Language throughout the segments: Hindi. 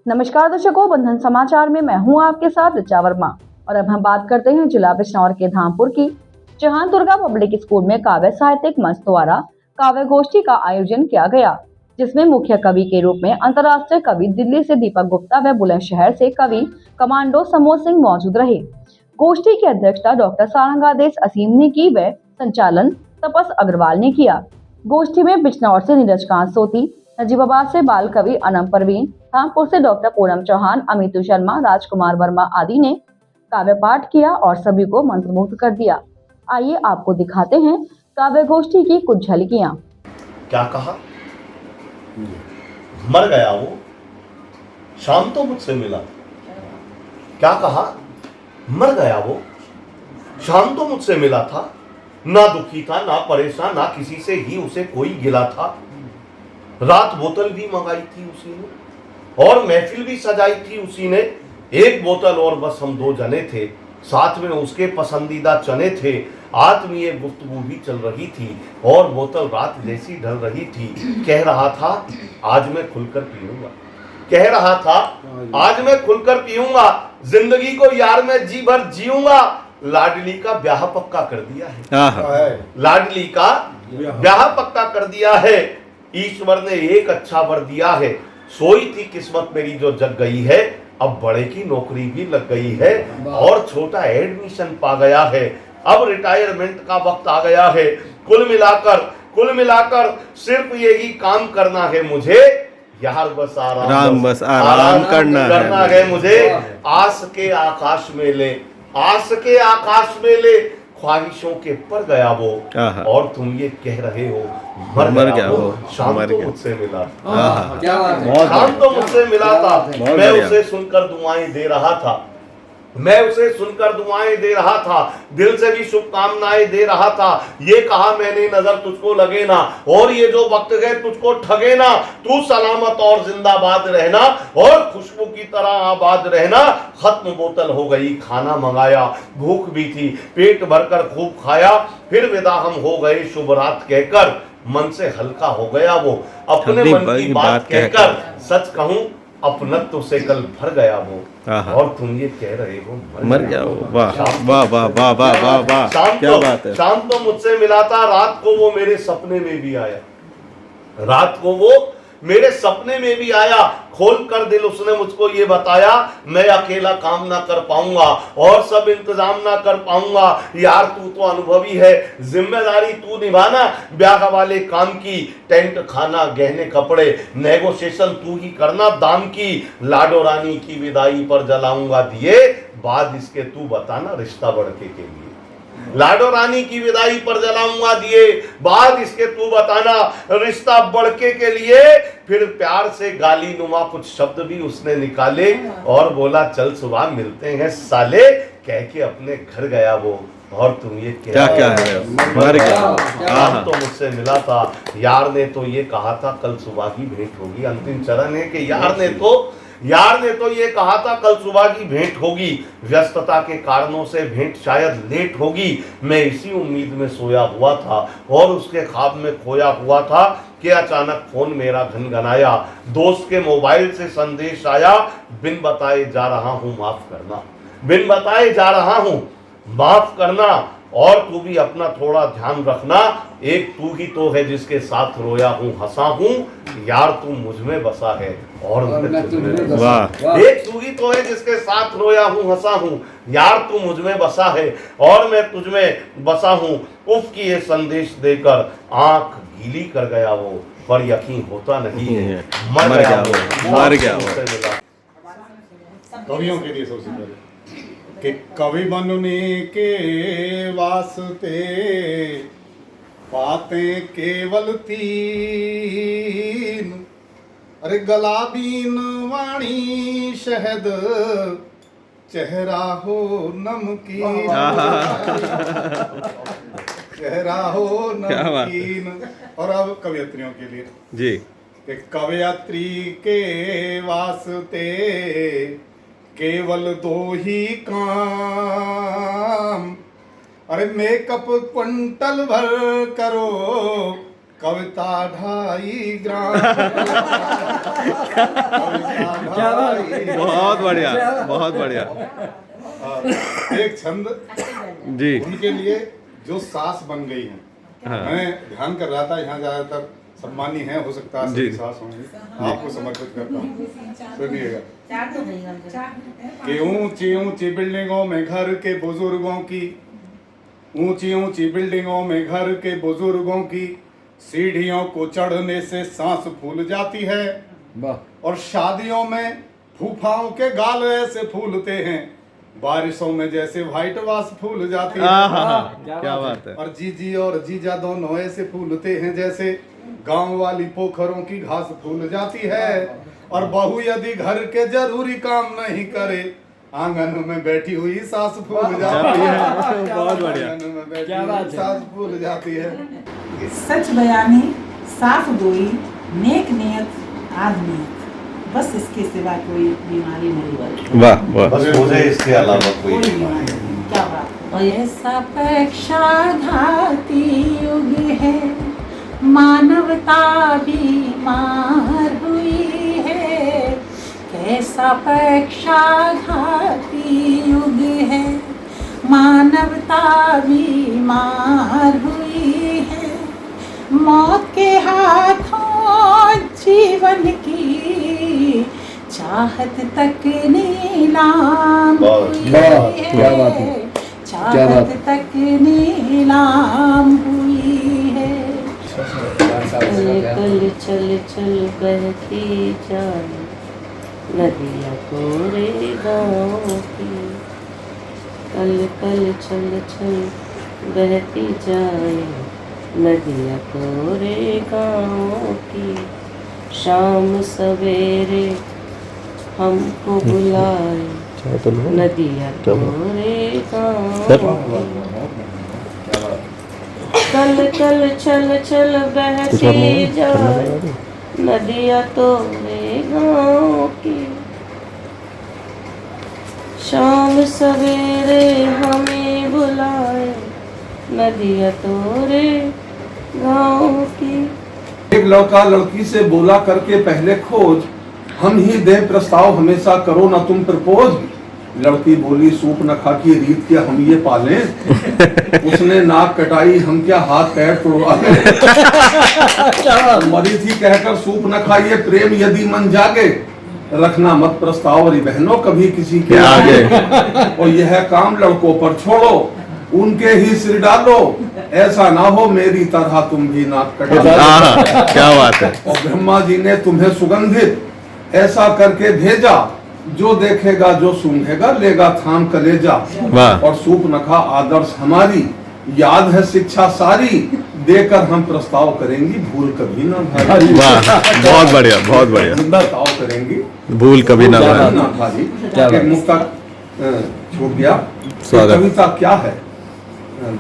नमस्कार दर्शकों, बंधन समाचार में मैं हूं आपके साथ ऋचा वर्मा। और अब हम बात करते हैं जिला बिजनौर के धामपुर की, जहां दुर्गा पब्लिक स्कूल में काव्य साहित्यिक मंच द्वारा काव्य गोष्ठी का आयोजन किया गया, जिसमें मुख्य कवि के रूप में अंतर्राष्ट्रीय कवि दिल्ली से दीपक गुप्ता व बुलंदशहर से कवि कमांडो समोर सिंह मौजूद रहे। गोष्ठी की अध्यक्षता डॉक्टर सारंगादेश असीम ने की व संचालन तपस अग्रवाल ने किया। गोष्ठी में बिजनौर से नीरज कांत सोती, नजीबाबाद से बाल कवि अनम परवीन, धामपुर से डॉक्टर पूनम चौहान, अमितु शर्मा, राजकुमार वर्मा आदि ने काव्य पाठ किया और सभी को मंत्रमुग्ध कर दिया। आइए आपको दिखाते हैं काव्य गोष्ठी की कुछ झलकियां। क्या कहा? मर गया वो, शाम तो मुझसे मिला। क्या कहा? मर गया वो, शाम तो मुझसे मिला था। ना दुखी था, ना परेशान, ना किसी से ही उसे कोई गिला था। रात बोतल भी मंगाई थी उसी ने और महफिल भी सजाई थी उसी ने। एक बोतल और बस हम दो जने थे, साथ में उसके पसंदीदा चने थे। आत्मीय गुफ्तगू भी चल रही थी और बोतल रात जैसी ढल रही थी। कह रहा था आज मैं खुलकर पीऊंगा, कह रहा था आज मैं खुलकर पीऊंगा, जिंदगी को यार मैं जी भर जीऊंगा। लाडली का ब्याह पक्का कर दिया है, लाडली का ब्याह पक्का कर दिया है। ईश्वर ने एक अच्छा वर दिया है। सोई थी किस्मत मेरी जो जग गई है, अब बड़े की नौकरी भी लग गई है और छोटा एडमिशन पा गया है। अब रिटायरमेंट का वक्त आ गया है। कुल मिलाकर सिर्फ यही काम करना है मुझे, यार बस आराम करना है मुझे। आस के आकाश में ले, आस के आकाश में ले, ख्वाहिशों के पर गया वो, और तुम ये कह रहे हो मर गया वो, शाम तो मुझसे मिला। शाम तो मुझसे मिला था, मैं उसे सुनकर दुआएं दे रहा था, मैं उसे सुनकर दुआएं दे रहा था, दिल से भी शुभकामनाएं दे रहा था। ये कहा मैंने नजर तुझको लगे ना, और ये जो वक्त है तुझको ठगे ना। तू सलामत और जिंदाबाद रहना और खुशबू की तरह आबाद रहना। खत्म बोतल हो गई, खाना मंगाया, भूख भी थी, पेट भरकर खूब खाया। फिर विदा हम हो गए शुभ रात कहकर, मन से हल्का हो गया वो अपने मन की बात कहकर। सच कहूं अपनत्व से कल भर गया वो, और तुम ये कह रहे हो मर गया वो। वाह वाह वाह वाह वाह वाह वाह, क्या बात है। शाम तो मुझसे मिला था, रात को वो मेरे सपने में भी आया, रात को वो मेरे सपने में भी आया। खोल कर दिल उसने मुझको ये बताया, मैं अकेला काम ना कर पाऊंगा और सब इंतजाम ना कर पाऊंगा। यार तू तो अनुभवी है, जिम्मेदारी तू निभाना ब्याह वाले काम की। टेंट, खाना, गहने, कपड़े, नेगोशिएशन तू ही करना दाम की। लाडो रानी की विदाई पर जलाऊंगा दिए, बाद इसके तू बताना रिश्ता बढ़के के लिए। लाडो रानी की विदाई पर जलाऊंगा दिए, बाद इसके तू बताना रिश्ता बढ़के के लिए। फिर प्यार से गाली नुमा कुछ शब्द भी उसने निकाले और बोला चल सुबह मिलते हैं साले, कह के अपने घर गया वो, और तुम ये क्या है मर गया। शाम तो मुझसे मिला था, यार ने तो ये कहा था कल सुबह की भेंट होगी। अंतिम चरण है कि यार ने तो ये कहा था कल सुबह की भेंट होगी। व्यस्तता के कारणों से भेंट शायद लेट होगी। मैं इसी उम्मीद में सोया हुआ था और उसके ख्वाब में खोया हुआ था कि अचानक फोन मेरा घनघनाया। दोस्त के मोबाइल से संदेश आया, बिन बताए जा रहा हूं माफ करना, बिन बताए जा रहा हूं माफ करना, और तू भी अपना थोड़ा ध्यान रखना। एक तू ही तो है जिसके साथ रोया हूँ हंसा हूँ, यार तू मुझ में बसा है और मैं तुझ में बसा। एक तू ही तो है जिसके साथ रोया हूँ हंसा हूँ, यार तू मुझ में बसा है और मैं तुझ में बसा हूँ। उफ की ये संदेश देकर आंख गीली कर गया वो, पर यकीन होता नहीं है मर गया वो। कवियों के लिए सबसे पहले कि कवि बनने के वास्ते बातें केवल तीन, अरे गला बीन वाणी शहद, चेहरा हो नमकीन, चेहरा हो नमकीन। और अब कवयत्रियों के लिए जी, कि कवयत्री के वास्ते केवल दो ही काम, अरे मेकअप क्विंटल भर करो, कविता 2.5 ग्राम। क्या बहुत बढ़िया, बहुत बढ़िया एक छंद जी। उनके लिए जो सास बन गई हैं। हाँ। मैं ध्यान कर रहा था, यहाँ ज्यादातर सम्मानी है, हो सकता है जी। सभी सास होंगी, आपको समर्पित करता हूँ। सुनिएगा कि ऊंची ऊंची बिल्डिंगों में घर के बुजुर्गों की, ऊंची ऊंची बिल्डिंगों में घर के बुजुर्गों की सीढ़ियों को चढ़ने से सांस फूल जाती है, और शादियों में फूफाओं के गाल ऐसे फूलते हैं, बारिशों में जैसे व्हाइट वाश फूल जाती है। क्या बात है। और जीजी और जीजा दोनों ऐसे फूलते हैं जैसे गांव वाली पोखरों की घास फूल जाती है। और बहू यदि घर के जरूरी काम नहीं करे, आंगन में बैठी हुई सास फूल जाती है। बहुत बढ़िया। आंगन में बैठी हुई सास फूल जाती है। सच बयानी, साफ गोई, नेक नियत, आदमी, बस इसके सिवा कोई बीमारी नहीं बनी। वाह वाह। बस मुझे इसके अलावा कोई कोई बीमारी नहीं। क्या बात। ऐसा पक्षाघाती युग है, मानवता बीमार हुई है। कैसा पक्षाघाती युग है, मानवता बीमार हुई है। मौत के हाथों जीवन की चाहत तक नीलाम हुई है, चाहत तक नीलाम हुई है। कल चल चल बहती जाए नदियाँ कोरे गाँव की, कल कल चल चल बहती जाए नदियाँ कोरे गाँव की। शाम सवेरे हमको बुलाए नदियाँ कोरे गाँव की। कल कल चल चल बहती जाए नदियाँ तोरे गाँव की। शाम सवेरे हमें बुलाए नदियाँ तोरे गाँव की। एक लड़का लड़की से बोला करके पहले खोज, हम ही दे प्रस्ताव हमेशा करो ना तुम प्रपोज। लड़की बोली सूप न खा की रीत क्या हम ये पालें। उसने नाक कटाई हम क्या हाथ पैर तोड़वा लें। मरी थी कहकर सूप न खाइए, प्रेम यदि मन जागे, रखना मत प्रस्ताव री बहनों कभी किसी के आगे। और यह काम लड़कों पर छोड़ो, उनके ही सिर डालो, ऐसा ना हो मेरी तरह तुम भी नाक कटा। क्या बात है। और ब्रह्मा जी ने तुम्हें सुगंधित ऐसा करके भेजा, जो देखेगा जो सूंघेगा लेगा थाम कलेजा। वाह। और सूप नखा आदर्श हमारी, याद है शिक्षा सारी, देकर हम प्रस्ताव करेंगी भूल कभी ना भारी। वाह बहुत बढ़िया, बहुत बढ़िया। प्रस्ताव करेंगी भूल कभी ना भारी। एक मुक्ता छूट गया। स्वागत। कविता क्या है?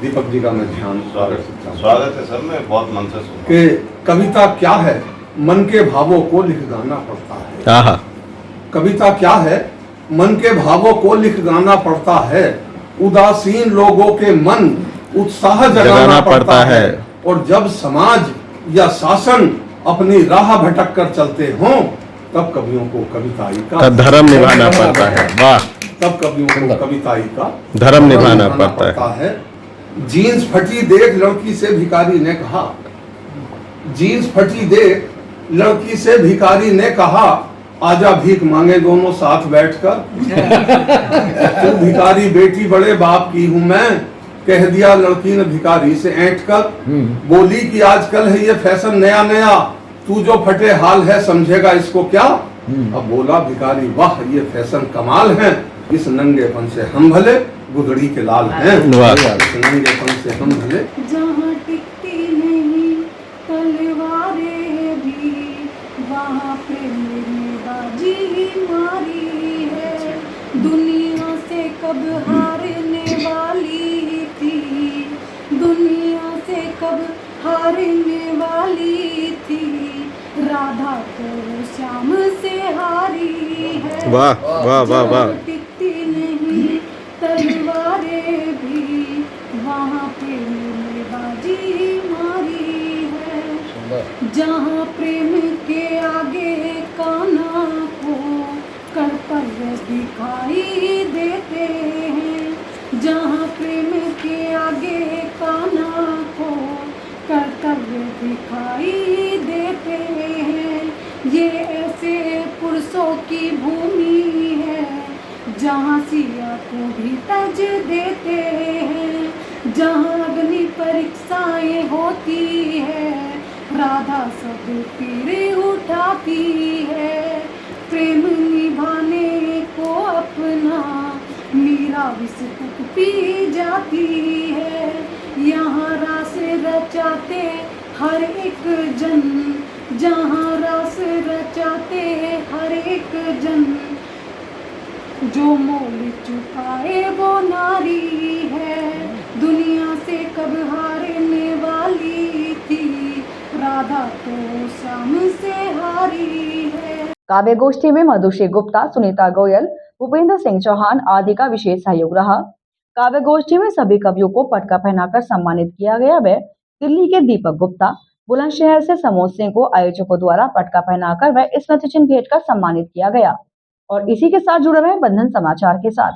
दीपक जी का मैं ध्यान स्वागत है सर, मैं बहुत मन से सुन कि कविता क्या है? मन के भावों को लिख गाना पड़ता है। कविता क्या है? मन के भावों को लिख गाना पड़ता है, उदासीन लोगों के मन उत्साह जगाना पड़ता है। और जब समाज या शासन अपनी राह भटक कर चलते हों, तब कवियों को कविताई का धर्म निभाना पड़ता है। वाह। तब कवियों को कविताई का धर्म निभाना पड़ता है। जीन्स फटी देख लड़की से भिखारी ने कहा, जीन्स फटी देख लड़की से भिखारी ने कहा, आजा भीख मांगे दोनों साथ बैठकर। तू भिखारी बेटी बड़े बाप की हूँ मैं, कह दिया लड़की ने भिखारी से ऐंठ कर। बोली कि आजकल है ये फैशन नया नया, तू जो फटे हाल है समझेगा इसको क्या। अब बोला भिखारी वाह ये फैशन कमाल है, इस नंगेपन से हम भले गुदड़ी के लाल हैं। इस नंगेपन से हम भले। जहाँ टिकती नहीं तलवारें भी, वहाँ पे मेरी बाजी मारी है। दुनिया से कब हारने वाली थी, दुनिया से कब हारने वाली थी, राधा तो श्याम से हारी है। वाह वाह वाह वाह। टिकती नहीं तलवारें भी, वहाँ पे मेरी बाजी मारी है। जहाँ प्रेम के आगे कान्हा को कर्तव्य दिखाई देते हैं, जहाँ प्रेम के आगे कान्हा को कर्तव्य दिखाई देते हैं। ये ऐसे पुरुषों की भूमि है जहाँ सिया को भी तज देते हैं, जहाँ अग्नि परीक्षाएं होती है राधा सब पीरे उठाती है। प्रेम निभाने को अपना मीरा विष तक पी जाती है। यहाँ रास रचाते हर एक जन, जहाँ रास रचाते हर एक जन, जो मोल चुकाए वो नारी है। दुनिया से कब हारने वाली थी राधा तो शाम से हारी है। काव्य गोष्ठी में मधुश्री गुप्ता, सुनीता गोयल, भूपेंद्र सिंह चौहान आदि का विशेष सहयोग रहा। काव्य गोष्ठी में सभी कवियों को पटका पहनाकर सम्मानित किया गया। वे दिल्ली के दीपक गुप्ता, बुलंदशहर से समोद सिंह को आयोजकों द्वारा पटका पहनाकर व स्मृति चिन्ह भेंट कर सम्मानित किया गया। और इसी के साथ जुड़े रहे बंधन समाचार के साथ।